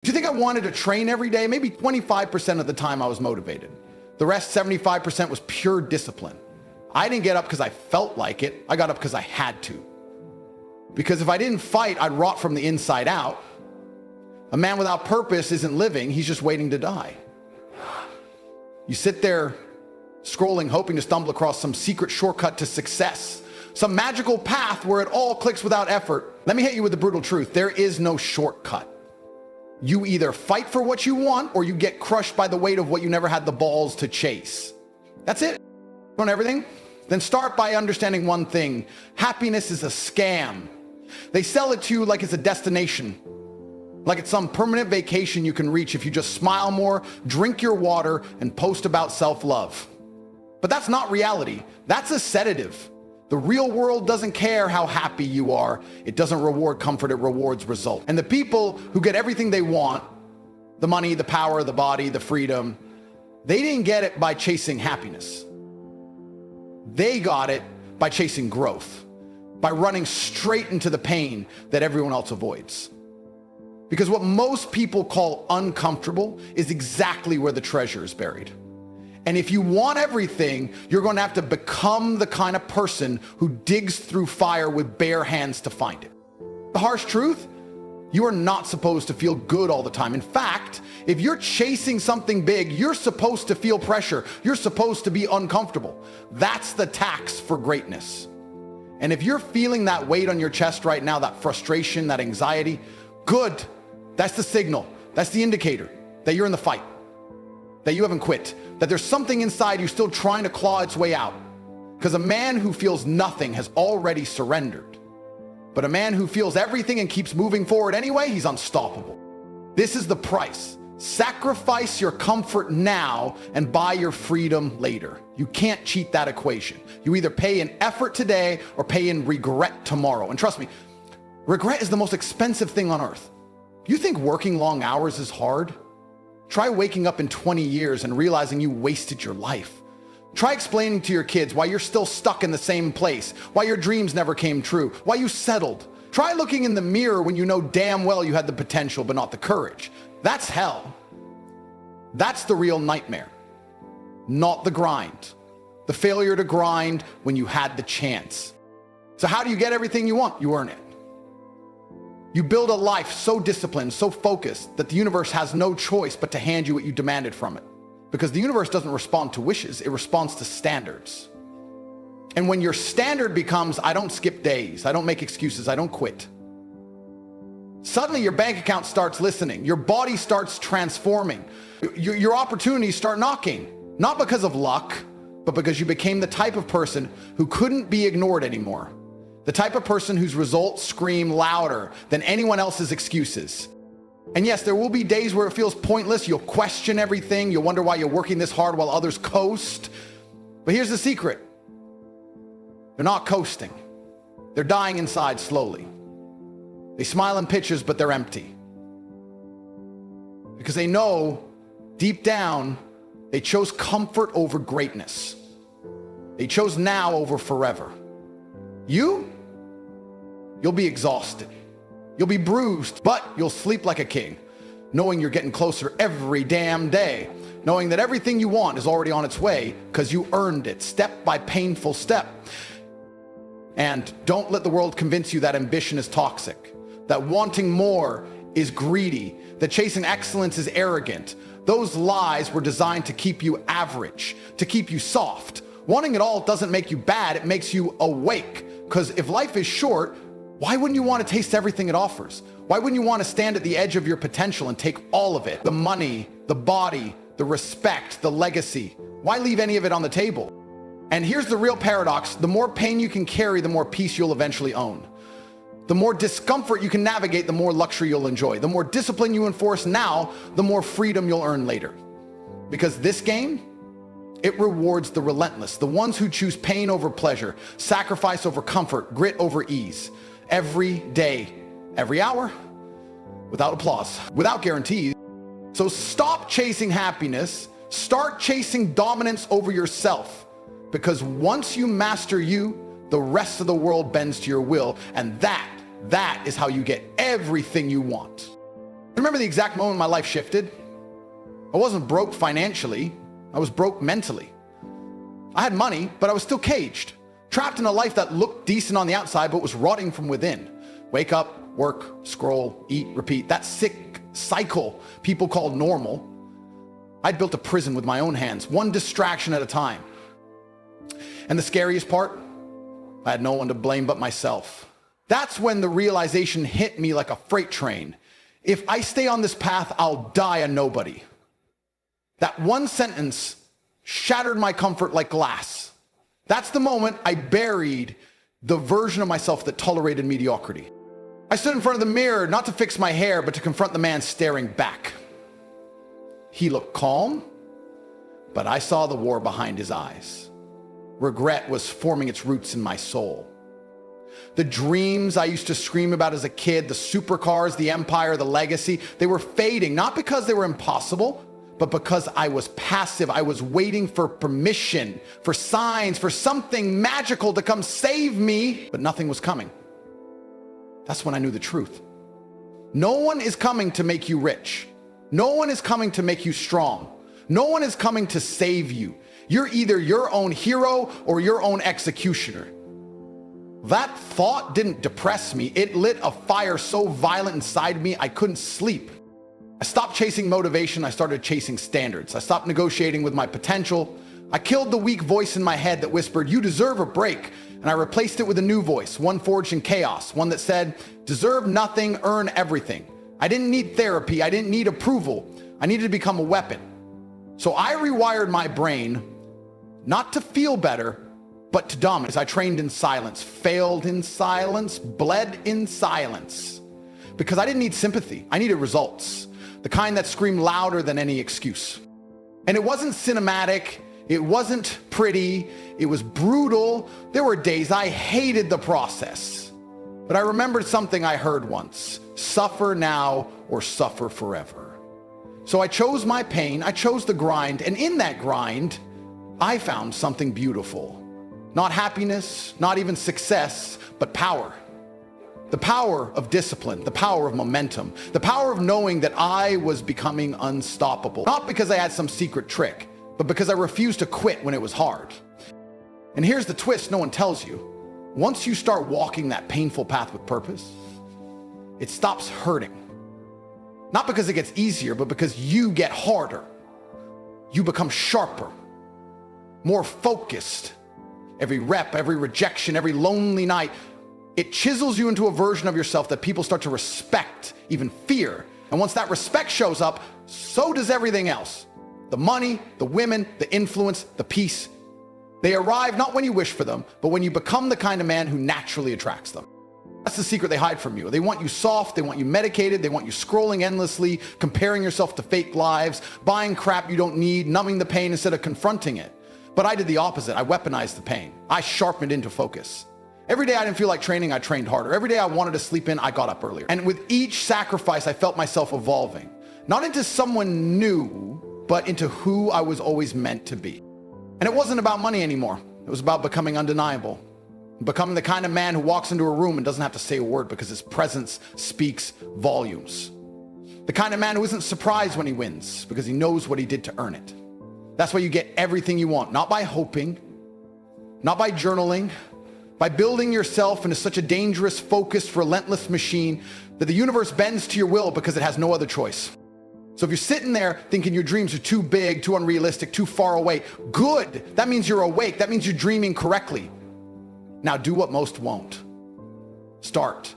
Do you think I wanted to train every day? Maybe 25% of the time I was motivated. The rest, 75%, was pure discipline. I didn't get up because I felt like it. I got up because I had to. Because if I didn't fight, I'd rot from the inside out. A man without purpose isn't living, he's just waiting to die. You sit there scrolling, hoping to stumble across some secret shortcut to success, some magical path where it all clicks without effort. Let me hit you with the brutal truth. There is no shortcut. You either fight for what you want or you get crushed by the weight of what you never had the balls to chase. That's it. On everything? Then start by understanding one thing. Happiness is a scam. They sell it to you like it's a destination, like it's some permanent vacation you can reach if you just smile more, drink your water, and post about self-love. But that's not reality. That's a sedative. The real world doesn't care how happy you are. It doesn't reward comfort, it rewards result. And the people who get everything they want, the money, the power, the body, the freedom, they didn't get it by chasing happiness. They got it by chasing growth, by running straight into the pain that everyone else avoids. Because what most people call uncomfortable is exactly where the treasure is buried. And if you want everything, you're going to have to become the kind of person who digs through fire with bare hands to find it. The harsh truth, you are not supposed to feel good all the time. In fact, if you're chasing something big, you're supposed to feel pressure. You're supposed to be uncomfortable. That's the tax for greatness. And if you're feeling that weight on your chest right now, that frustration, that anxiety, good. That's the signal. That's the indicator that you're in the fight, that you haven't quit, that there's something inside you still trying to claw its way out. Because a man who feels nothing has already surrendered. But a man who feels everything and keeps moving forward anyway, he's unstoppable. This is the price. Sacrifice your comfort now and buy your freedom later. You can't cheat that equation. You either pay in effort today or pay in regret tomorrow. And trust me, regret is the most expensive thing on earth. You think working long hours is hard? Try waking up in 20 years and realizing you wasted your life. Try explaining to your kids why you're still stuck in the same place, why your dreams never came true, why you settled. Try looking in the mirror when you know damn well you had the potential but not the courage. That's hell. That's the real nightmare, not the grind. The failure to grind when you had the chance. So how do you get everything you want? You earn it. You build a life so disciplined, so focused, that the universe has no choice but to hand you what you demanded from it. Because the universe doesn't respond to wishes, it responds to standards. And when your standard becomes, I don't skip days, I don't make excuses, I don't quit, suddenly your bank account starts listening, your body starts transforming, your opportunities start knocking. Not because of luck, but because you became the type of person who couldn't be ignored anymore. The type of person whose results scream louder than anyone else's excuses. And yes, there will be days where it feels pointless. You'll question everything. You'll wonder why you're working this hard while others coast. But here's the secret. They're not coasting. They're dying inside slowly. They smile in pictures, but they're empty. Because they know deep down, they chose comfort over greatness. They chose now over forever. You'll be exhausted. You'll be bruised, but you'll sleep like a king, knowing you're getting closer every damn day, knowing that everything you want is already on its way because you earned it step by painful step. And don't let the world convince you that ambition is toxic, that wanting more is greedy, that chasing excellence is arrogant. Those lies were designed to keep you average, to keep you soft. Wanting it all doesn't make you bad, it makes you awake. Because if life is short, why wouldn't you want to taste everything it offers? Why wouldn't you want to stand at the edge of your potential and take all of it? The money, the body, the respect, the legacy. Why leave any of it on the table? And here's the real paradox. The more pain you can carry, the more peace you'll eventually own. The more discomfort you can navigate, the more luxury you'll enjoy. The more discipline you enforce now, the more freedom you'll earn later. Because this game, it rewards the relentless, the ones who choose pain over pleasure, sacrifice over comfort, grit over ease. Every day, every hour, without applause, without guarantees. So stop chasing happiness, start chasing dominance over yourself. Because once you master you, the rest of the world bends to your will, and that is how you get everything you want. Remember the exact moment my life shifted? I wasn't broke financially. I was broke mentally. I had money, but I was still caged, trapped in a life that looked decent on the outside, but was rotting from within. Wake up, work, scroll, eat, repeat. That sick cycle people call normal. I'd built a prison with my own hands, one distraction at a time. And the scariest part, I had no one to blame but myself. That's when the realization hit me like a freight train. If I stay on this path, I'll die a nobody. That one sentence shattered my comfort like glass. That's the moment I buried the version of myself that tolerated mediocrity. I stood in front of the mirror, not to fix my hair, but to confront the man staring back. He looked calm, but I saw the war behind his eyes. Regret was forming its roots in my soul. The dreams I used to scream about as a kid, the supercars, the empire, the legacy, they were fading, not because they were impossible, but because I was passive. I was waiting for permission, for signs, for something magical to come save me, but nothing was coming. That's when I knew the truth. No one is coming to make you rich. No one is coming to make you strong. No one is coming to save you. You're either your own hero or your own executioner. That thought didn't depress me. It lit a fire so violent inside me I couldn't sleep. I stopped chasing motivation. I started chasing standards. I stopped negotiating with my potential. I killed the weak voice in my head that whispered, "You deserve a break." And I replaced it with a new voice, one forged in chaos, one that said, "Deserve nothing, earn everything." I didn't need therapy. I didn't need approval. I needed to become a weapon. So I rewired my brain, not to feel better, but to dominate. I trained in silence, failed in silence, bled in silence. Because I didn't need sympathy. I needed results. The kind that screamed louder than any excuse. And it wasn't cinematic. It wasn't pretty. It was brutal. There were days I hated the process. But I remembered something I heard once: suffer now or suffer forever. So I chose my pain. I chose the grind. And in that grind, I found something beautiful. Not happiness, not even success, but power. The power of discipline, the power of momentum, the power of knowing that I was becoming unstoppable. Not because I had some secret trick, but because I refused to quit when it was hard. And here's the twist no one tells you. Once you start walking that painful path with purpose, it stops hurting. Not because it gets easier, but because you get harder. You become sharper, more focused. Every rep, every rejection, every lonely night, it chisels you into a version of yourself that people start to respect, even fear. And once that respect shows up, so does everything else. The money, the women, the influence, the peace. They arrive not when you wish for them, but when you become the kind of man who naturally attracts them. That's the secret they hide from you. They want you soft, they want you medicated, they want you scrolling endlessly, comparing yourself to fake lives, buying crap you don't need, numbing the pain instead of confronting it. But I did the opposite. I weaponized the pain. I sharpened into focus. Every day I didn't feel like training, I trained harder. Every day I wanted to sleep in, I got up earlier. And with each sacrifice, I felt myself evolving. Not into someone new, but into who I was always meant to be. And it wasn't about money anymore. It was about becoming undeniable. Becoming the kind of man who walks into a room and doesn't have to say a word because his presence speaks volumes. The kind of man who isn't surprised when he wins because he knows what he did to earn it. That's why you get everything you want, not by hoping, not by journaling, by building yourself into such a dangerous, focused, relentless machine that the universe bends to your will because it has no other choice. So if you're sitting there thinking your dreams are too big, too unrealistic, too far away, good. That means you're awake. That means you're dreaming correctly. Now do what most won't. Start.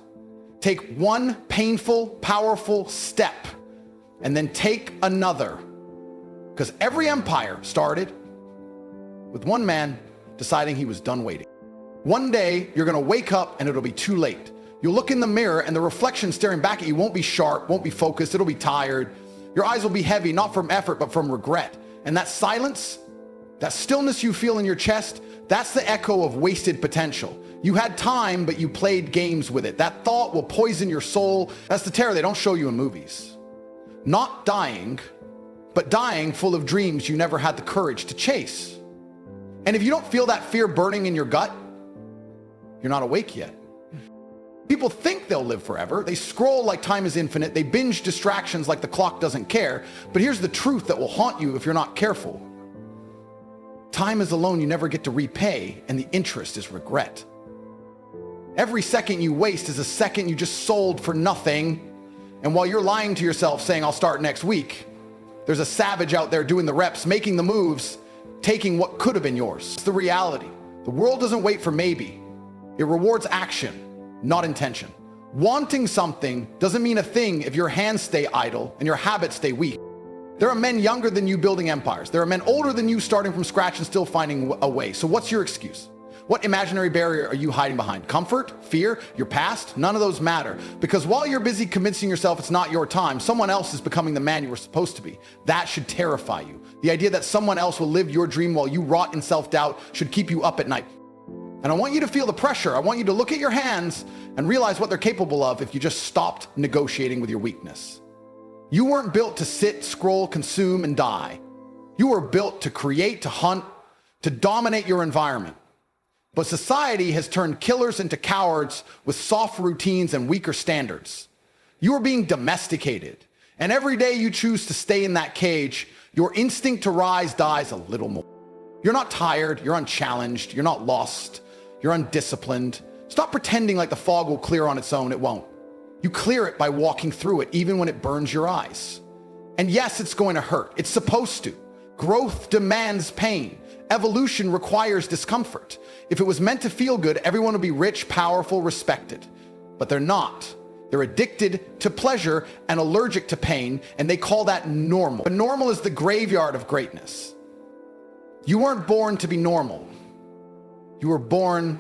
Take one painful, powerful step and then take another. Because every empire started with one man deciding he was done waiting. One day, you're gonna wake up and it'll be too late. You'll look in the mirror and the reflection staring back at you won't be sharp, won't be focused, it'll be tired. Your eyes will be heavy, not from effort, but from regret. And that silence, that stillness you feel in your chest, that's the echo of wasted potential. You had time, but you played games with it. That thought will poison your soul. That's the terror they don't show you in movies. Not dying, but dying full of dreams you never had the courage to chase. And if you don't feel that fear burning in your gut, you're not awake yet. People think they'll live forever. They scroll like time is infinite. They binge distractions like the clock doesn't care. But here's the truth that will haunt you if you're not careful. Time is a loan you never get to repay, and the interest is regret. Every second you waste is a second you just sold for nothing. And while you're lying to yourself saying, I'll start next week, there's a savage out there doing the reps, making the moves, taking what could have been yours. It's the reality. The world doesn't wait for maybe. It rewards action, not intention. Wanting something doesn't mean a thing if your hands stay idle and your habits stay weak. There are men younger than you building empires. There are men older than you starting from scratch and still finding a way. So what's your excuse? What imaginary barrier are you hiding behind? Comfort? Fear? Your past? None of those matter. Because while you're busy convincing yourself it's not your time, someone else is becoming the man you were supposed to be. That should terrify you. The idea that someone else will live your dream while you rot in self-doubt should keep you up at night. And I want you to feel the pressure. I want you to look at your hands and realize what they're capable of if you just stopped negotiating with your weakness. You weren't built to sit, scroll, consume, and die. You were built to create, to hunt, to dominate your environment. But society has turned killers into cowards with soft routines and weaker standards. You are being domesticated. And every day you choose to stay in that cage, your instinct to rise dies a little more. You're not tired, you're unchallenged, you're not lost, you're undisciplined. Stop pretending like the fog will clear on its own. It won't. You clear it by walking through it, even when it burns your eyes. And yes, it's going to hurt. It's supposed to. Growth demands pain. Evolution requires discomfort. If it was meant to feel good, everyone would be rich, powerful, respected. But they're not. They're addicted to pleasure and allergic to pain, and they call that normal. But normal is the graveyard of greatness. You weren't born to be normal. You were born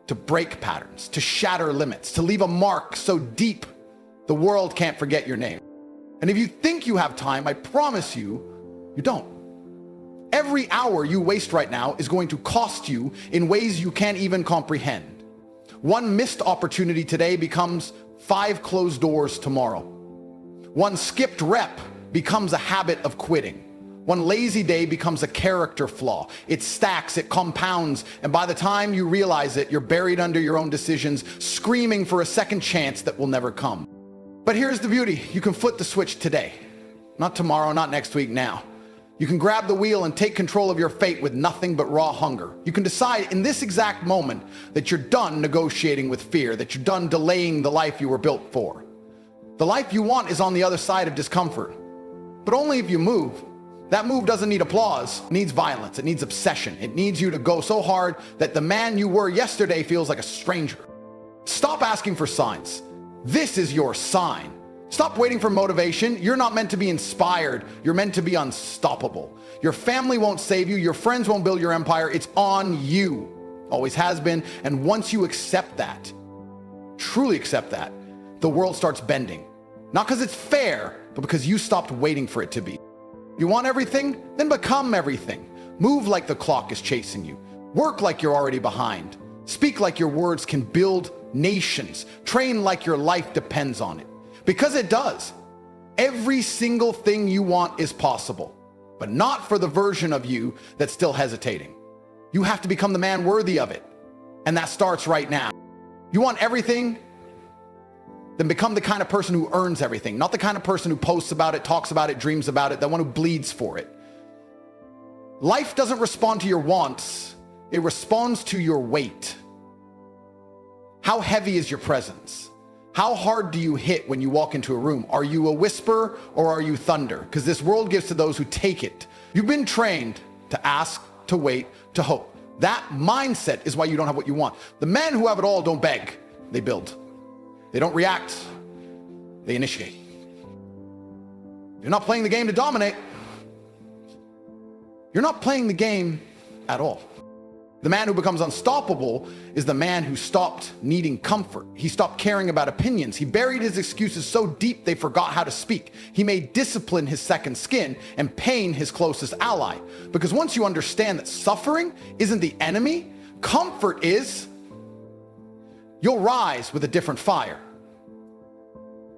to break patterns, to shatter limits, to leave a mark so deep the world can't forget your name. And if you think you have time, I promise you, you don't. Every hour you waste right now is going to cost you in ways you can't even comprehend. One missed opportunity today becomes 5 closed doors tomorrow. One skipped rep becomes a habit of quitting. One lazy day becomes a character flaw. It stacks, it compounds, and by the time you realize it, you're buried under your own decisions, screaming for a second chance that will never come. But here's the beauty. You can flip the switch today. Not tomorrow, not next week, now. You can grab the wheel and take control of your fate with nothing but raw hunger. You can decide in this exact moment that you're done negotiating with fear, that you're done delaying the life you were built for. The life you want is on the other side of discomfort, but only if you move. That move doesn't need applause, it needs violence, it needs obsession. It needs you to go so hard that the man you were yesterday feels like a stranger. Stop asking for signs. This is your sign. Stop waiting for motivation. You're not meant to be inspired. You're meant to be unstoppable. Your family won't save you. Your friends won't build your empire. It's on you. Always has been. And once you accept that, truly accept that, the world starts bending. Not because it's fair, but because you stopped waiting for it to be. You want everything? Then become everything. Move like the clock is chasing you. Work like you're already behind. Speak like your words can build nations. Train like your life depends on it. Because it does. Every single thing you want is possible, but not for the version of you that's still hesitating. You have to become the man worthy of it. And that starts right now. You want everything? Then become the kind of person who earns everything, not the kind of person who posts about it, talks about it, dreams about it, the one who bleeds for it. Life doesn't respond to your wants, it responds to your weight. How heavy is your presence? How hard do you hit when you walk into a room? Are you a whisper or are you thunder? Because this world gives to those who take it. You've been trained to ask, to wait, to hope. That mindset is why you don't have what you want. The men who have it all don't beg, they build. They don't react, they initiate. You're not playing the game to dominate. You're not playing the game at all. The man who becomes unstoppable is the man who stopped needing comfort. He stopped caring about opinions. He buried his excuses so deep they forgot how to speak. He made discipline his second skin and pain his closest ally. Because once you understand that suffering isn't the enemy, comfort is, you'll rise with a different fire.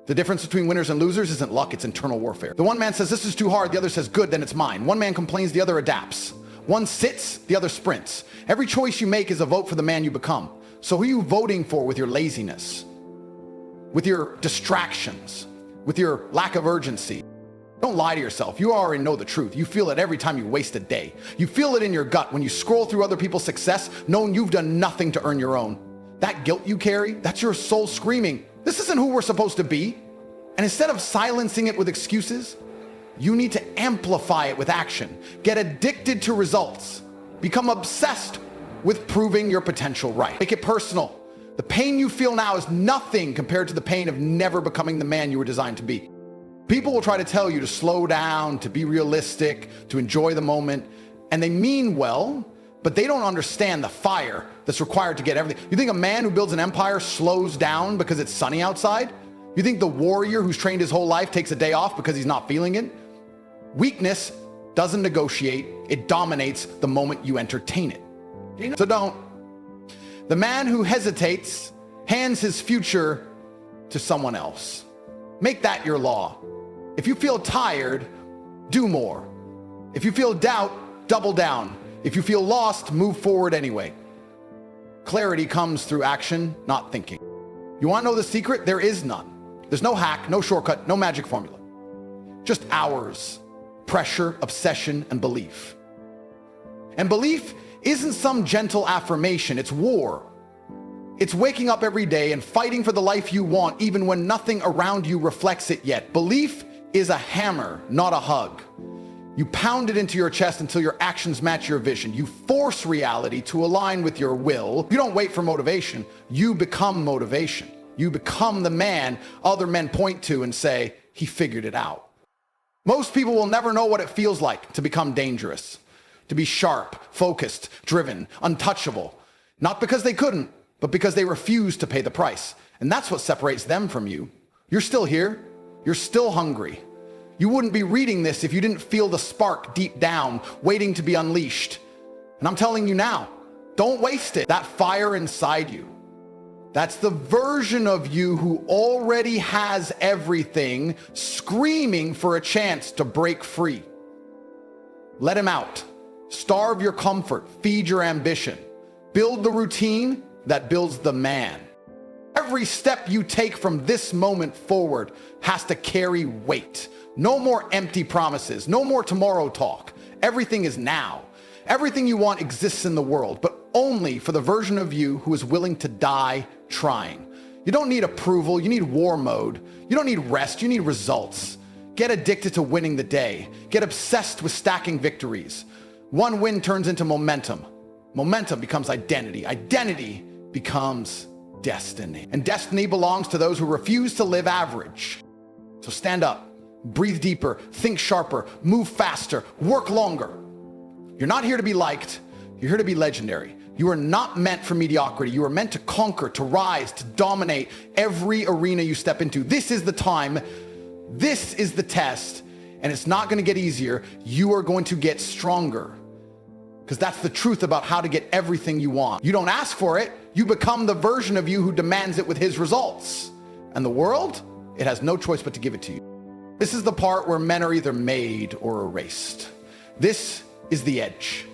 The difference between winners and losers isn't luck, it's internal warfare. The one man says, this is too hard, the other says, good, then it's mine. One man complains, the other adapts. One sits, the other sprints. Every choice you make is a vote for the man you become. So who are you voting for with your laziness? with your distractions, with your lack of urgency. Don't lie to yourself. You already know the truth. You feel it every time you waste a day. You feel it in your gut when you scroll through other people's success, knowing you've done nothing to earn your own. That guilt you carry, that's your soul screaming, this isn't who we're supposed to be. And instead of silencing it with excuses, you need to amplify it with action. Get addicted to results. Become obsessed with proving your potential right. Make it personal. The pain you feel now is nothing compared to the pain of never becoming the man you were designed to be. People will try to tell you to slow down, to be realistic, to enjoy the moment, and they mean well, but they don't understand the fire that's required to get everything. You think a man who builds an empire slows down because it's sunny outside? You think the warrior who's trained his whole life takes a day off because he's not feeling it? Weakness doesn't negotiate, it dominates the moment you entertain it. So don't. The man who hesitates hands his future to someone else. Make that your law. If you feel tired, do more. If you feel doubt, double down. If you feel lost, move forward anyway. Clarity comes through action, not thinking. You want to know the secret? There is none. There's no hack, no shortcut, no magic formula. Just hours, pressure, obsession, and belief. And belief isn't some gentle affirmation, it's war. It's waking up every day and fighting for the life you want, even when nothing around you reflects it yet. Belief is a hammer, not a hug. You pound it into your chest until your actions match your vision. You force reality to align with your will. You don't wait for motivation. You become motivation. You become the man other men point to and say, he figured it out. Most people will never know what it feels like to become dangerous, to be sharp, focused, driven, untouchable. Not because they couldn't, but because they refused to pay the price. And that's what separates them from you. You're still here. You're still hungry. You wouldn't be reading this if you didn't feel the spark deep down, waiting to be unleashed. And I'm telling you now, don't waste it. That fire inside you, that's the version of you who already has everything, screaming for a chance to break free. Let him out. Starve your comfort. Feed your ambition. Build the routine that builds the man. Every step you take from this moment forward has to carry weight. No more empty promises, no more tomorrow talk. Everything is now. Everything you want exists in the world, but only for the version of you who is willing to die trying. You don't need approval, you need war mode. You don't need rest, you need results. Get addicted to winning the day. Get obsessed with stacking victories. One win turns into momentum. Momentum becomes identity. Identity becomes destiny. And destiny belongs to those who refuse to live average. So stand up, breathe deeper, think sharper, move faster, work longer. You're not here to be liked, you're here to be legendary. You are not meant for mediocrity. You are meant to conquer, to rise, to dominate every arena you step into. This is the time, this is the test, and it's not going to get easier. You are going to get stronger, because that's the truth about how to get everything you want. You don't ask for it, you become the version of you who demands it with his results. And the world, it has no choice but to give it to you. This is the part where men are either made or erased. This is the edge.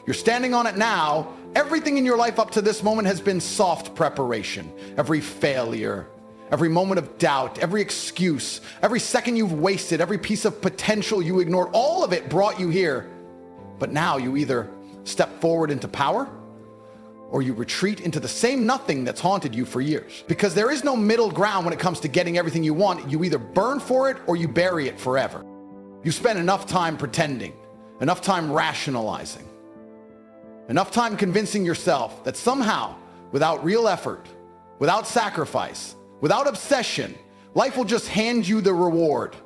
You're standing on it now. Everything in your life up to this moment has been soft preparation. Every failure, every moment of doubt, every excuse, every second you've wasted, every piece of potential you ignored, all of it brought you here. But now you either step forward into power or you retreat into the same nothing that's haunted you for years. Because there is no middle ground when it comes to getting everything you want. You either burn for it or you bury it forever. You spend enough time pretending, enough time rationalizing, enough time convincing yourself that somehow, without real effort, without sacrifice, without obsession, life will just hand you the reward.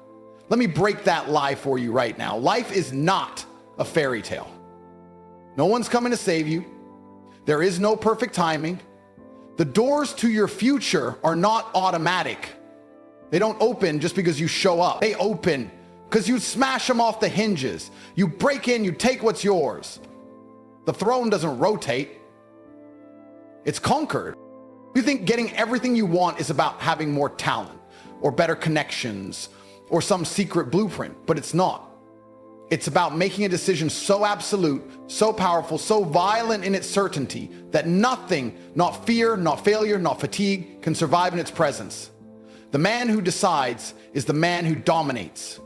Let me break that lie for you right now. Life is not a fairy tale. No one's coming to save you. There is no perfect timing. The doors to your future are not automatic. They don't open just because you show up. They open because you smash them off the hinges. You break in, you take what's yours. The throne doesn't rotate. It's conquered. You think getting everything you want is about having more talent or better connections or some secret blueprint, but it's not. It's about making a decision so absolute, so powerful, so violent in its certainty that nothing, not fear, not failure, not fatigue, can survive in its presence. The man who decides is the man who dominates.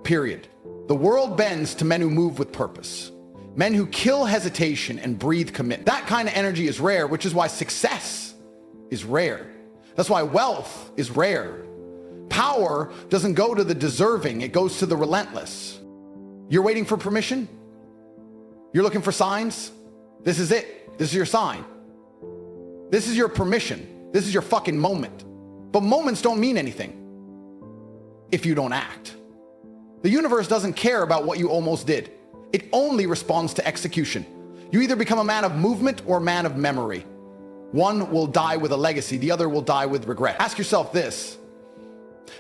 Period. The world bends to men who move with purpose. Men who kill hesitation and breathe commitment. That kind of energy is rare, which is why success is rare. That's why wealth is rare. Power doesn't go to the deserving, it goes to the relentless. You're waiting for permission? You're looking for signs? This is it. This is your sign. This is your permission. This is your fucking moment. But moments don't mean anything if you don't act. The universe doesn't care about what you almost did. It only responds to execution. You either become a man of movement or a man of memory. One will die with a legacy, the other will die with regret. Ask yourself this: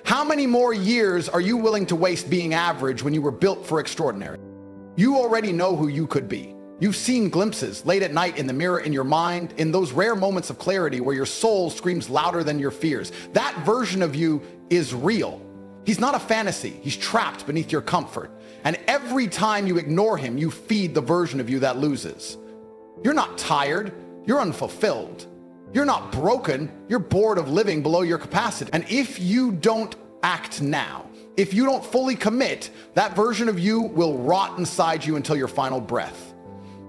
how many more years are you willing to waste being average when you were built for extraordinary? You already know who you could be. You've seen glimpses late at night in the mirror in your mind, in those rare moments of clarity where your soul screams louder than your fears. That version of you is real. He's not a fantasy. He's trapped beneath your comfort. And every time you ignore him, you feed the version of you that loses. You're not tired. You're unfulfilled. You're not broken. You're bored of living below your capacity. And if you don't act now, if you don't fully commit, that version of you will rot inside you until your final breath.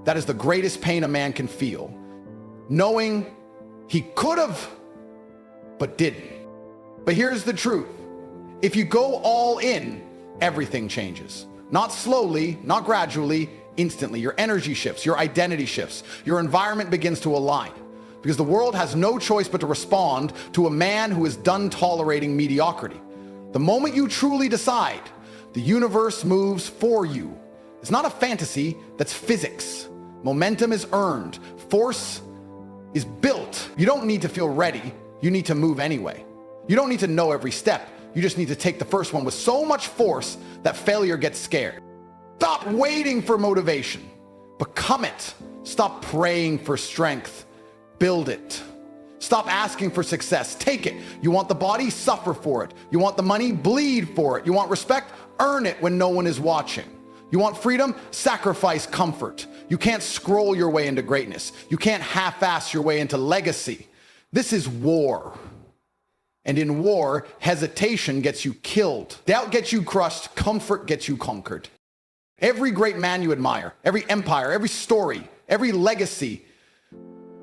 That is the greatest pain a man can feel, knowing he could have, but didn't. But here's the truth. If you go all in, everything changes. Not slowly, not gradually, instantly. Your energy shifts, your identity shifts, your environment begins to align. Because the world has no choice but to respond to a man who is done tolerating mediocrity. The moment you truly decide, the universe moves for you. It's not a fantasy, that's physics. Momentum is earned. Force is built. You don't need to feel ready. You need to move anyway. You don't need to know every step. You just need to take the first one with so much force that failure gets scared. Stop waiting for motivation. Become it. Stop praying for strength. Build it. Stop asking for success. Take it. You want the body? Suffer for it. You want the money? Bleed for it. You want respect? Earn it when no one is watching. You want freedom? Sacrifice comfort. You can't scroll your way into greatness. You can't half-ass your way into legacy. This is war. And in war, hesitation gets you killed. Doubt gets you crushed. Comfort gets you conquered. Every great man you admire, every empire, every story, every legacy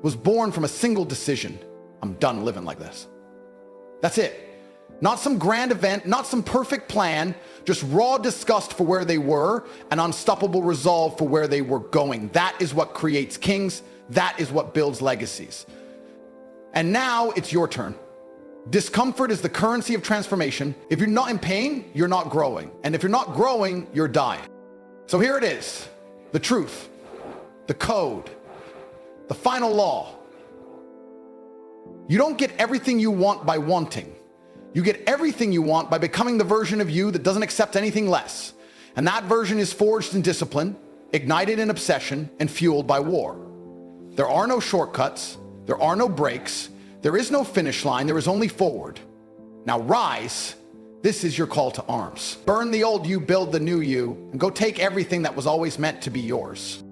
was born from a single decision. I'm done living like this. That's it. Not some grand event, not some perfect plan, just raw disgust for where they were and unstoppable resolve for where they were going. That is what creates kings. That is what builds legacies. And now it's your turn. Discomfort is the currency of transformation. If you're not in pain, you're not growing. And if you're not growing, you're dying. So here it is, the truth, the code, the final law. You don't get everything you want by wanting. You get everything you want by becoming the version of you that doesn't accept anything less. And that version is forged in discipline, ignited in obsession, and fueled by war. There are no shortcuts. There are no breaks. There is no finish line. There is only forward. Now rise. This is your call to arms. Burn the old you, build the new you, and go take everything that was always meant to be yours.